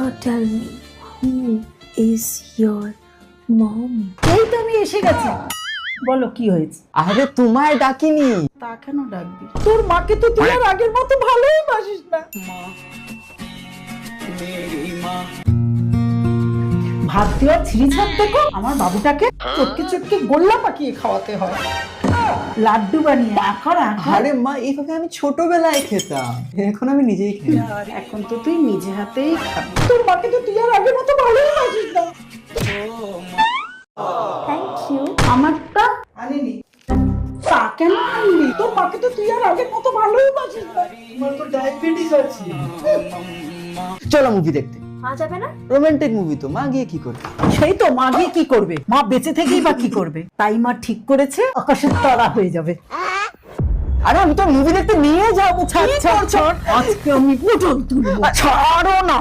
So tell me, who is your mom? এই তো আমি এসে গেছি। বলো কি হয়েছে? আরে তোমায় ডাকিনি। তা কেন ডাকবি? তোর মাকে তো তুই আর আগের মতো ভালোই বাসিস না। ভাত দেওয়া ছিঁড়ি ছাড় দেখো, আমার বাবুটাকে চটকে চটকে গোল্লা পাকিয়ে খাওয়াতে হয়, লাড্ডু বানিয়ে আখর আখর। আরে মা, এইভাবে আমি ছোটবেলায় খেতাম, এখন আমি নিজেই খাই। এখন তো তুই নিজে হাতেই খাবি। তোর মাকে তো তুই আর আগের মতো ভালোই বাসিস না। Thank you. আমারটা আনিনি। তা কেন আনলি? তোর মাকে তো তুই আর আগের মতো ভালোই বাসিস না। আমার তো ডায়াবেটিস আছে। চলো মুভি দেখতে। মা যাবে না? রোমান্টিক মুভি তো, মা গিয়ে কি করবে? সেই তো, মা গিয়ে কি করবে? মা বেঁচে থেকেই বা কি করবে? তাই মা ঠিক করেছে আকাশের তারা হয়ে যাবে। আরে আমি তো মুভি দেখতে নিয়ে যাবো। আজকে আমি পটল তুলবো। ছাড়ো না।